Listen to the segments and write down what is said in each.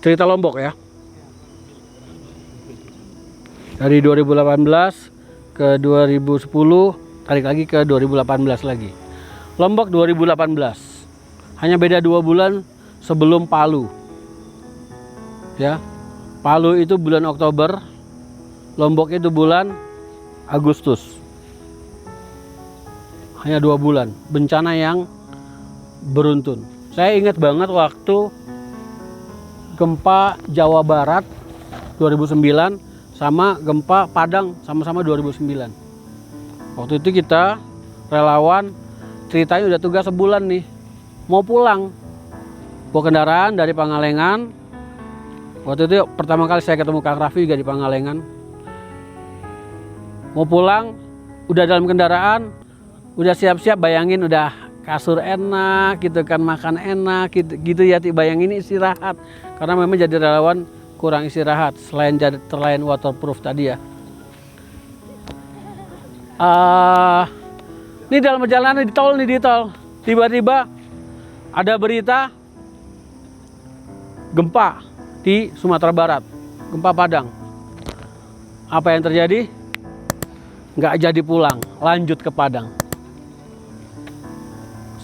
cerita Lombok ya. Dari 2018 ke 2010, tarik lagi ke 2018 lagi. Lombok 2018. Hanya beda 2 bulan sebelum Palu. Ya. Palu itu bulan Oktober, Lombok itu bulan Agustus. Hanya 2 bulan, bencana yang beruntun. Saya ingat banget waktu gempa Jawa Barat 2009 sama gempa Padang sama-sama 2009. Waktu itu kita relawan ceritanya udah tugas sebulan nih, mau pulang, bawa kendaraan dari Pangalengan. Waktu itu pertama kali saya ketemu Kang Raffi juga di Pangalengan. Mau pulang, udah dalam kendaraan, udah siap-siap, bayangin udah kasur enak gitu kan, makan enak gitu ya, bayangin istirahat. Karena memang jadi relawan kurang istirahat, selain waterproof tadi ya. Ini dalam perjalanan di tol, tiba-tiba ada berita gempa di Sumatera Barat, gempa Padang. Apa yang terjadi? Nggak jadi pulang, lanjut ke Padang.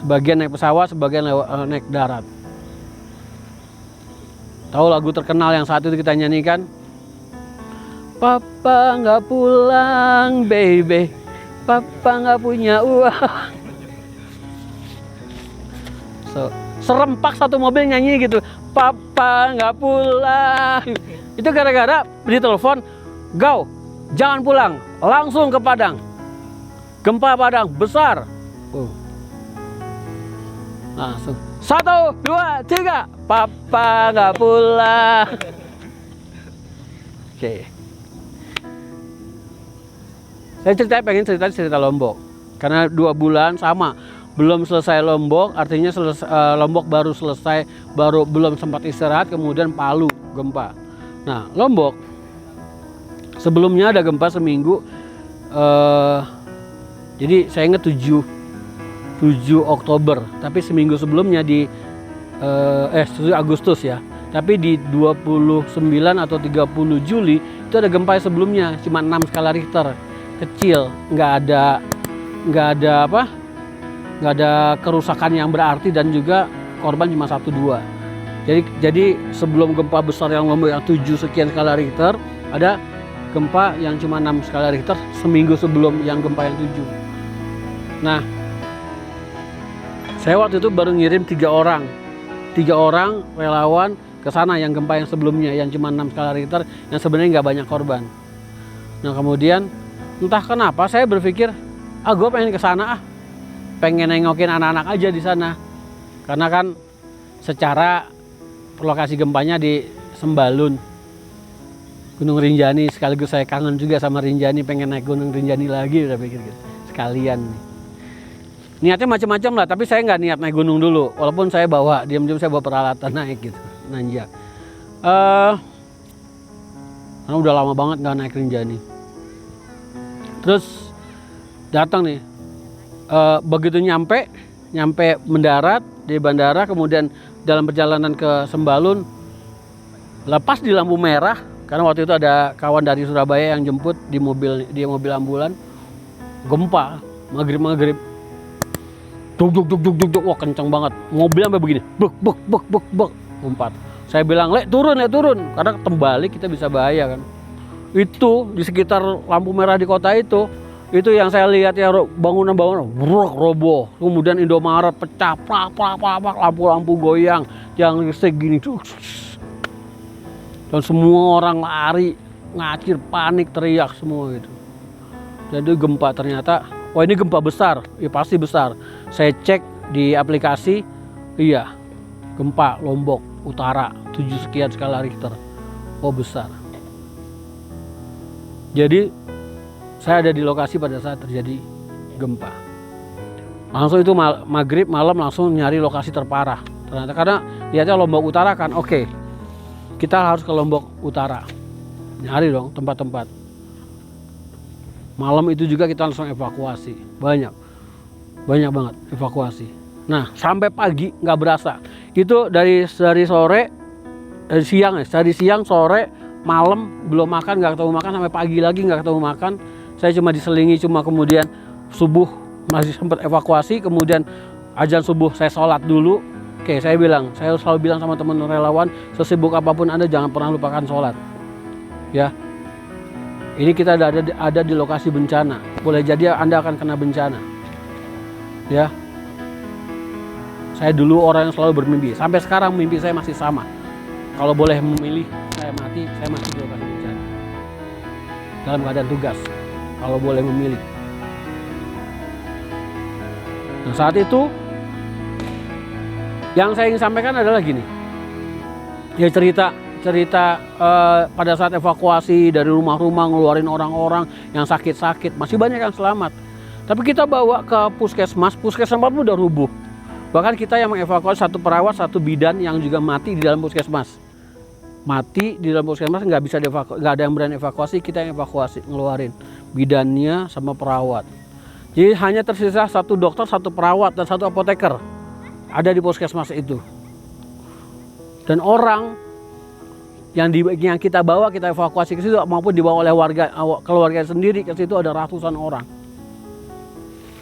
Sebagian naik pesawat, sebagian naik darat. Tahu lagu terkenal yang saat itu kita nyanyikan? Papa nggak pulang, baby. Papa nggak punya uang. Serempak satu mobil nyanyi gitu. Papa nggak pulang. Itu gara-gara ditelepon, "Gau, jangan pulang, langsung ke Padang. Gempa Padang besar." Langsung 1, 2, 3, Papa nggak pulang. Oke. Saya pengen cerita Lombok karena 2 bulan sama, belum selesai Lombok, artinya Lombok baru selesai, belum sempat istirahat, kemudian Palu gempa. Nah, Lombok sebelumnya ada gempa seminggu, jadi saya ingat 7 Oktober, tapi seminggu sebelumnya di 7 Agustus ya. Tapi di 29 atau 30 Juli itu ada gempa sebelumnya, cuma 6 skala Richter, kecil, nggak ada kerusakan yang berarti dan juga korban cuma 1-2. Jadi sebelum gempa besar yang Lombok yang 7 sekian skala Richter, ada gempa yang cuma 6 skala Richter seminggu sebelum yang gempa yang 7. Nah, saya waktu itu baru ngirim 3 orang relawan ke sana yang gempa yang sebelumnya yang cuma 6 skala Richter, yang sebenarnya nggak banyak korban. Nah, kemudian entah kenapa saya berpikir, gue pengen ke sana, pengen nengokin anak-anak aja di sana. Karena kan secara lokasi gempanya di Sembalun, Gunung Rinjani, sekaligus saya kangen juga sama Rinjani, pengen naik Gunung Rinjani lagi, udah pikir gitu. Sekalian nih. Niatnya macam-macam lah, tapi saya nggak niat naik gunung dulu. Walaupun saya bawa, diam-diam saya bawa peralatan naik gitu, nanjak. Karena udah lama banget nggak naik Rinjani. Terus datang nih, begitu nyampe mendarat di bandara, kemudian dalam perjalanan ke Sembalun, lepas di lampu merah, karena waktu itu ada kawan dari Surabaya yang jemput di mobil ambulan, gempa, maghrib. Duk, wah kencang banget. Mobil sampai begini, bek, umpat. Saya bilang, Lek turun, karena terbalik kita bisa bahaya kan. Itu di sekitar lampu merah di kota itu yang saya lihat ya, bangunan roboh. Kemudian Indomaret pecah, lampu goyang, yang listrik gini tuh. Dan semua orang lari, ngacir, panik, teriak semua gitu. Jadi gempa ternyata, wah ini gempa besar, ya pasti besar. Saya cek di aplikasi, iya, gempa Lombok Utara 7 sekian skala Richter. Oh besar. Jadi saya ada di lokasi pada saat terjadi gempa. Langsung itu maghrib malam langsung nyari lokasi terparah. Ternyata karena lihatnya Lombok Utara kan, oke, kita harus ke Lombok Utara. Nyari dong tempat-tempat. Malam itu juga kita langsung evakuasi, banyak banget evakuasi. Nah sampai pagi nggak berasa. Itu dari sore siang ya, tadi siang, sore, malam belum makan, nggak ketemu makan, sampai pagi lagi nggak ketemu makan. Saya cuma diselingi, cuma kemudian subuh masih sempat evakuasi, kemudian azan subuh saya sholat dulu. Oke, saya selalu bilang sama teman relawan, sesibuk apapun Anda jangan pernah lupakan sholat. Ya, ini kita ada di lokasi bencana. Boleh jadi Anda akan kena bencana. Ya, saya dulu orang yang selalu bermimpi. Sampai sekarang mimpi saya masih sama. Kalau boleh memilih, saya mati di lokasi bencana. Dalam keadaan tugas, kalau boleh memilih. Nah, saat itu yang saya ingin sampaikan adalah gini. Ya, cerita pada saat evakuasi dari rumah-rumah, ngeluarin orang-orang yang sakit-sakit, masih banyak yang selamat. Tapi kita bawa ke puskesmas pun udah rubuh. Bahkan kita yang mengevakuasi satu perawat, satu bidan yang juga mati di dalam puskesmas. Mati di dalam puskesmas, nggak ada yang berani evakuasi, kita yang evakuasi, ngeluarin bidannya sama perawat. Jadi hanya tersisa satu dokter, satu perawat, dan satu apoteker ada di puskesmas itu. Dan orang yang kita bawa, kita evakuasi ke situ maupun dibawa oleh keluarga sendiri ke situ ada ratusan orang.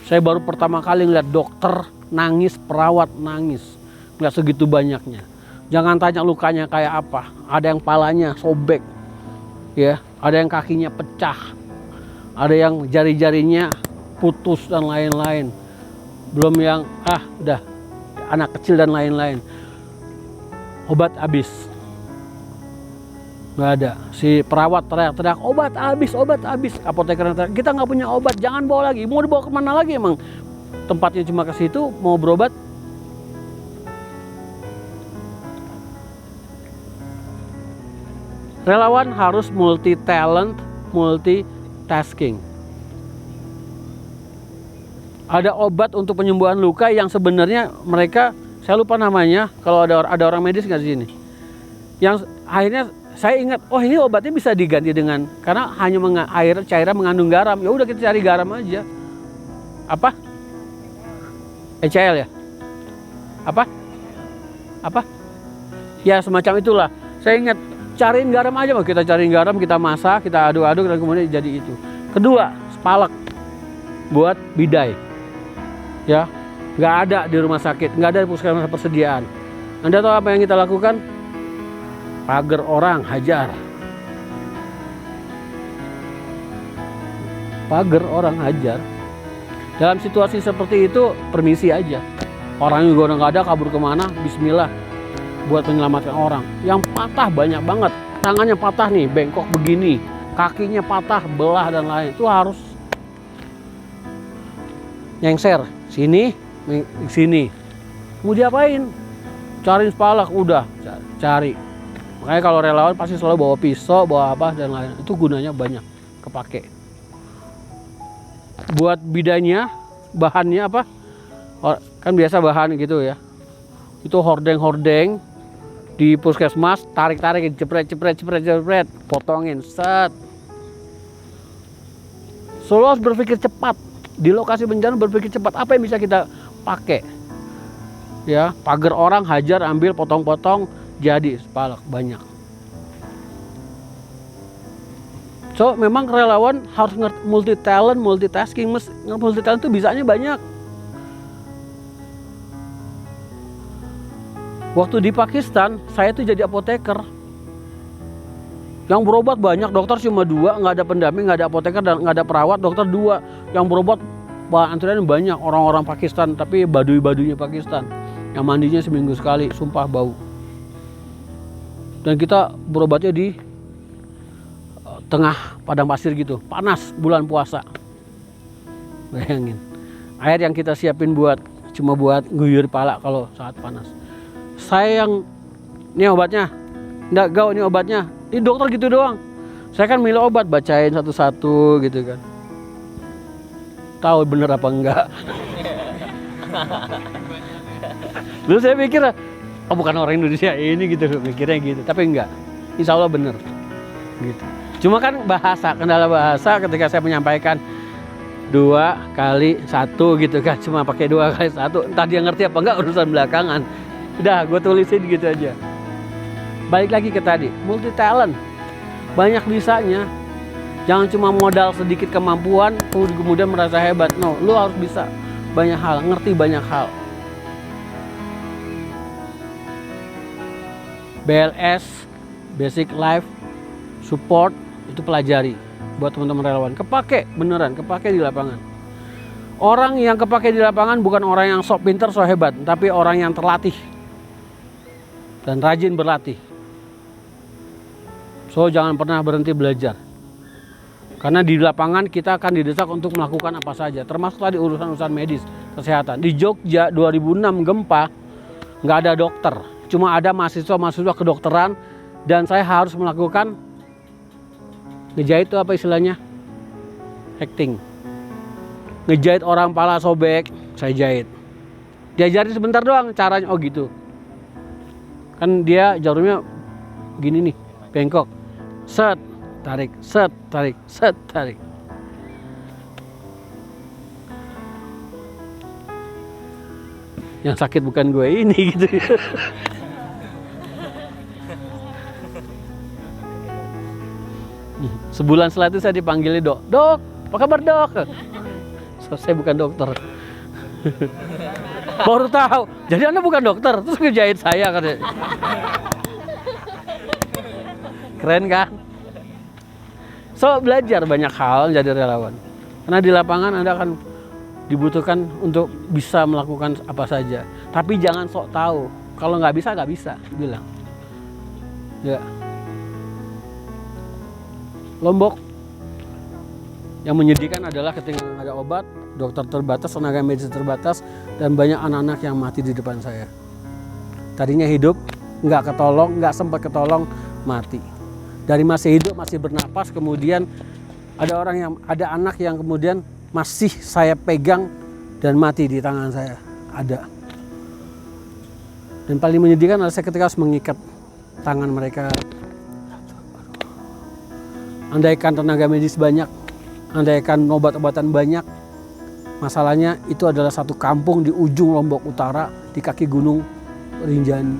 Saya baru pertama kali ngeliat dokter nangis, perawat nangis, ngeliat segitu banyaknya. Jangan tanya lukanya kayak apa. Ada yang palanya sobek, ya, ada yang kakinya pecah, ada yang jari-jarinya putus dan lain-lain. Belum yang udah anak kecil dan lain-lain. Obat habis. Nggak ada. Si perawat teriak-teriak, obat habis. Apoteker teriak, kita nggak punya obat, jangan bawa lagi. Mau dibawa kemana lagi emang? Tempatnya cuma ke situ, mau berobat. Relawan harus multi talent, multitasking. Ada obat untuk penyembuhan luka yang sebenarnya mereka, saya lupa namanya, kalau ada orang medis nggak di sini. Yang akhirnya saya ingat, oh ini obatnya bisa diganti dengan, karena hanya cairan mengandung garam. Ya udah kita cari garam aja. Apa? HCl ya? Apa? Ya semacam itulah. Saya ingat, cariin garam aja, kita cariin garam, kita masak, kita aduk-aduk dan kemudian jadi itu. Kedua, spalak buat bidai. Ya, nggak ada di rumah sakit, nggak ada di puskesmas persediaan. Anda tahu apa yang kita lakukan? Pagar orang hajar. Pagar orang hajar. Dalam situasi seperti itu, permisi aja. Orang juga udah nggak ada, kabur kemana? Bismillah. Buat menyelamatkan orang. Yang patah banyak banget. Tangannya patah nih, bengkok begini. Kakinya patah, belah dan lain. Itu harus nyengser. Sini, sini. Mau diapain? Cariin spalak, udah. Cari. Makanya kalau relawan pasti selalu bawa pisau, bawa apa dan lain. Itu gunanya banyak kepake. Buat bidanya, bahannya apa? Kan biasa bahan gitu ya. Itu hordeng-hordeng di puskesmas, tarik-tarik, jepret, potongin, set. Selalu harus berpikir cepat. Di lokasi bencana berpikir cepat. Apa yang bisa kita pakai? Ya, pagar orang hajar, ambil, potong-potong. Jadi spalak banyak. So memang relawan harus multi talent, multitasking. Multi talent itu bisanya banyak. Waktu di Pakistan, saya tuh jadi apoteker. Yang berobat banyak, dokter cuma 2, nggak ada pendamping, nggak ada apoteker dan nggak ada perawat. Dokter 2, yang berobat antrian banyak, orang-orang Pakistan, tapi baduy-baduйnya Pakistan. Yang mandinya seminggu sekali, sumpah bau. Dan kita berobatnya di tengah padang pasir gitu, panas bulan puasa. Bayangin, air yang kita siapin cuma buat guyur pala kalau saat panas. Saya yang, ini obatnya, enggak gau, ini obatnya, ini dokter gitu doang. Saya kan milih obat, bacain satu-satu gitu kan. Tahu bener apa enggak? Lalu saya pikir, oh bukan orang Indonesia ini gitu, mikirnya gitu. Tapi enggak, insya Allah bener gitu. Cuma kan kendala bahasa ketika saya menyampaikan 2 kali 1 gitu kan, cuma pakai 2 kali 1. Entah dia ngerti apa enggak urusan belakangan. Udah gue tulisin gitu aja. balik lagi ke tadi, multi talent, banyak bisanya. Jangan cuma modal sedikit kemampuan kemudian merasa hebat. No, lu harus bisa banyak hal, ngerti banyak hal. BLS, Basic Life Support, itu pelajari buat teman-teman relawan. Kepake beneran, kepake di lapangan. Orang yang kepake di lapangan bukan orang yang sok pinter, sok hebat, tapi orang yang terlatih dan rajin berlatih. So jangan pernah berhenti belajar. Karena di lapangan kita akan didesak untuk melakukan apa saja, termasuk tadi urusan medis, kesehatan. Di Jogja 2006 gempa, nggak ada dokter, cuma ada mahasiswa kedokteran, dan saya harus melakukan ngejahit itu apa istilahnya? Acting. Ngejahit orang pala sobek, saya jahit. Diajarin sebentar doang caranya, oh gitu. Kan dia jarumnya gini nih, bengkok. Set, tarik, set, tarik, set, tarik. Yang sakit bukan gue ini gitu. Sebulan setelah itu saya dipanggilnya dok. Dok, apa kabar dok? So, saya bukan dokter. Baru tahu. Jadi Anda bukan dokter, terus ngejahit saya katanya. Keren kan? So belajar banyak hal jadi relawan. Karena di lapangan Anda akan dibutuhkan untuk bisa melakukan apa saja. Tapi jangan sok tahu. Kalau nggak bisa bilang. Ya. Lombok yang menyedihkan adalah ketika nggak ada obat, dokter terbatas, tenaga medis terbatas, dan banyak anak-anak yang mati di depan saya. Tadinya hidup, nggak ketolong, nggak sempat ketolong, mati. Dari masih hidup, masih bernapas, kemudian ada anak yang kemudian masih saya pegang dan mati di tangan saya. Ada. Dan paling menyedihkan adalah saya ketika harus mengikat tangan mereka. Andaikan tenaga medis banyak, andaikan obat-obatan banyak, masalahnya itu adalah satu kampung di ujung Lombok Utara, di kaki gunung Rinjani.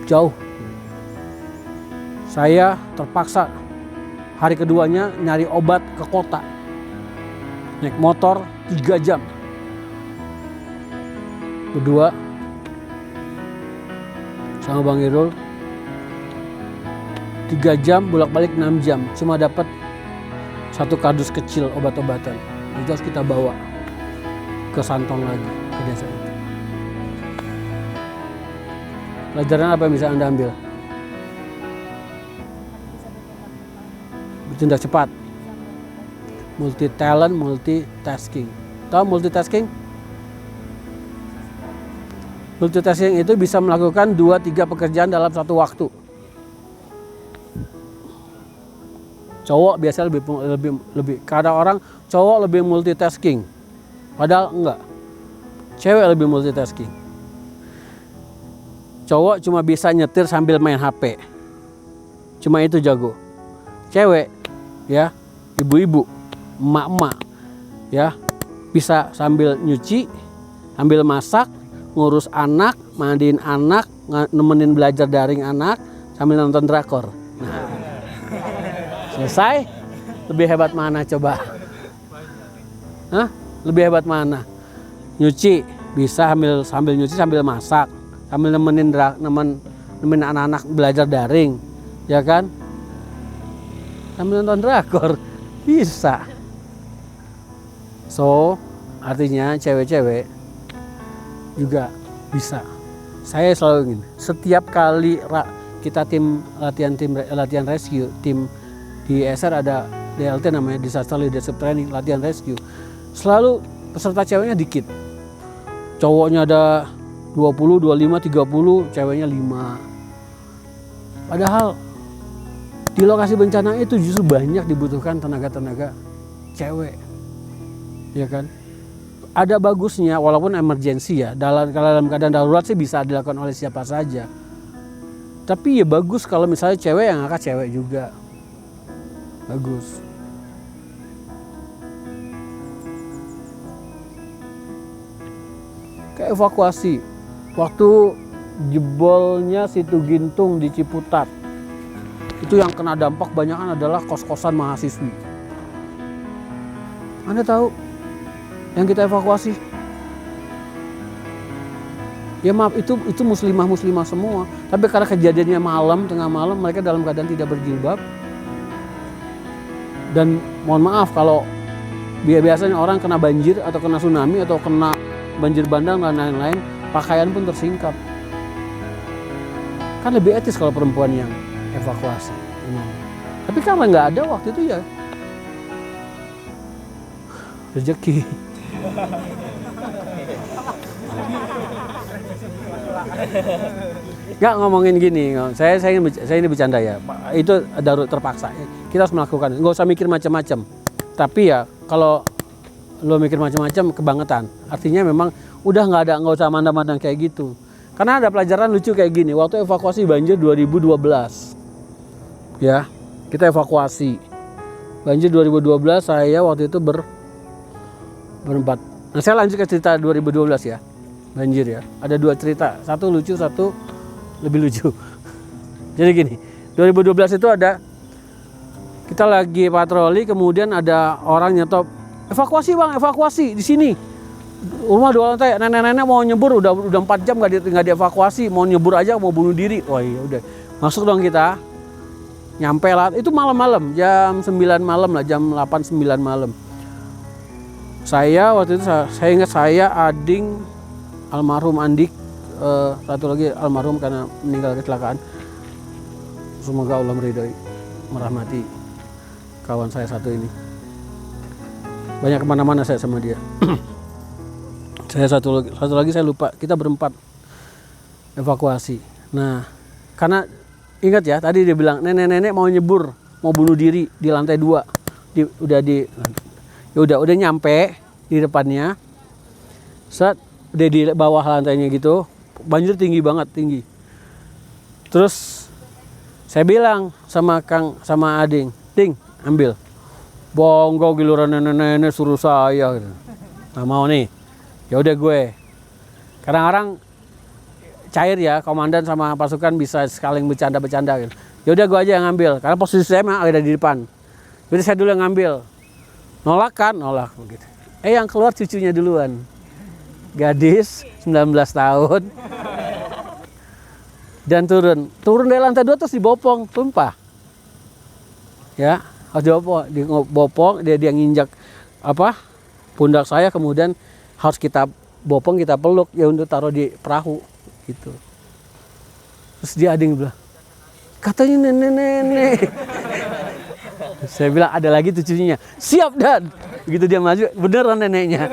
Jauh. Saya terpaksa hari keduanya nyari obat ke kota. Naik motor 3 jam. Berdua sama Bang Irul. 3 jam bolak-balik 6 jam. Cuma dapat satu kardus kecil obat-obatan. Itu harus kita bawa ke Santong lagi, ke desa itu. Pelajaran apa yang bisa Anda ambil? Bertindak cepat. Multi talent, multitasking. Tahu multitasking? Multitasking itu bisa melakukan 2-3 pekerjaan dalam satu waktu. Cowok biasanya lebih kadang orang cowok lebih multitasking. Padahal enggak. Cewek lebih multitasking. Cowok cuma bisa nyetir sambil main HP. Cuma itu jago. Cewek ya, ibu-ibu, emak-emak ya, bisa sambil nyuci, sambil masak, ngurus anak, mandiin anak, nemenin belajar daring anak, sambil nonton drakor. Nah, selesai. Lebih hebat mana coba? Hah? Lebih hebat mana? Nyuci bisa sambil nyuci sambil masak, sambil nemenin anak-anak belajar daring, ya kan? Sambil nonton drakor bisa. So artinya cewek-cewek juga bisa. Saya selalu ingin setiap kali kita latihan rescue, tim di ESR ada DLT namanya Disaster Leadership Training, latihan rescue. Selalu peserta ceweknya dikit. Cowoknya ada 20, 25, 30, ceweknya 5. Padahal di lokasi bencana itu justru banyak dibutuhkan tenaga-tenaga cewek. Ya kan? Ada bagusnya walaupun emergency ya. Kalau dalam keadaan darurat sih bisa dilakukan oleh siapa saja. Tapi ya bagus kalau misalnya cewek yang angkat cewek juga. Bagus. Ke evakuasi. Waktu jebolnya Situ Gintung di Ciputat. Itu yang kena dampak banyakan adalah kos-kosan mahasiswi. Anda tahu yang kita evakuasi? Ya maaf, itu muslimah semua. Tapi karena kejadiannya malam, tengah malam, mereka dalam keadaan tidak berjilbab. Dan mohon maaf kalau biasanya orang kena banjir atau kena tsunami atau kena banjir bandang dan lain-lain, pakaian pun tersingkap. Kan lebih etis kalau perempuan yang evakuasi. Tapi karena nggak ada waktu itu ya rezeki. Nggak ngomongin gini, saya ini bercanda ya. Itu darurat terpaksa. Kita harus melakukan. Nggak usah mikir macam-macam. Tapi ya kalau lo mikir macam-macam kebangetan. Artinya memang udah nggak usah mandang-mandang kayak gitu. Karena ada pelajaran lucu kayak gini. Waktu evakuasi banjir 2012, ya kita evakuasi banjir 2012. Saya waktu itu berempat. Nah saya lanjut ke cerita 2012 ya. Banjir ya, ada 2 cerita, satu lucu, satu lebih lucu. Jadi gini, 2012 itu ada, kita lagi patroli, kemudian ada orang nyetop, evakuasi bang, evakuasi di sini. Rumah 2 lantai, nenek-nenek mau nyebur, udah 4 jam nggak dievakuasi, mau nyebur aja, mau bunuh diri. Wah iya udah, masuk dong kita, nyampe lah, itu malam-malam, jam 9 malam lah, jam 8-9 malam. Saya waktu itu, saya ingat saya, Ading, almarhum Andik, satu lagi almarhum karena meninggal kecelakaan. Semoga Allah meridhoi, merahmati kawan saya satu ini. Banyak kemana-mana saya sama dia. Saya satu lagi saya lupa. Kita berempat evakuasi. Nah, karena ingat ya tadi dia bilang nenek-nenek mau nyebur, mau bunuh diri di lantai 2. Udah nyampe di depannya. Udah di bawah lantainya gitu, banjir tinggi banget, tinggi. Terus saya bilang sama Ading, Ding, ambil. Bonggol giliran nenek-nenek suruh saya gitu. Nggak mau nih. Ya udah gue. Kadang-kadang cair ya, komandan sama pasukan bisa saling bercanda-bercanda gitu. Ya udah gue aja yang ngambil, karena posisi saya memang ada di depan. Jadi saya dulu yang ngambil. Nolak begitu. Yang keluar cucunya duluan. Gadis 19 tahun dan turun dari lantai 2 terus dibopong, tumpah ya, harus dibopong, dia nginjak pundak saya, kemudian harus kita bopong, kita peluk ya untuk taruh di perahu gitu. Terus dia Ading bilang, katanya nenek. Saya bilang ada lagi tuh cucunya, siap Dan. Begitu dia maju, beneran neneknya.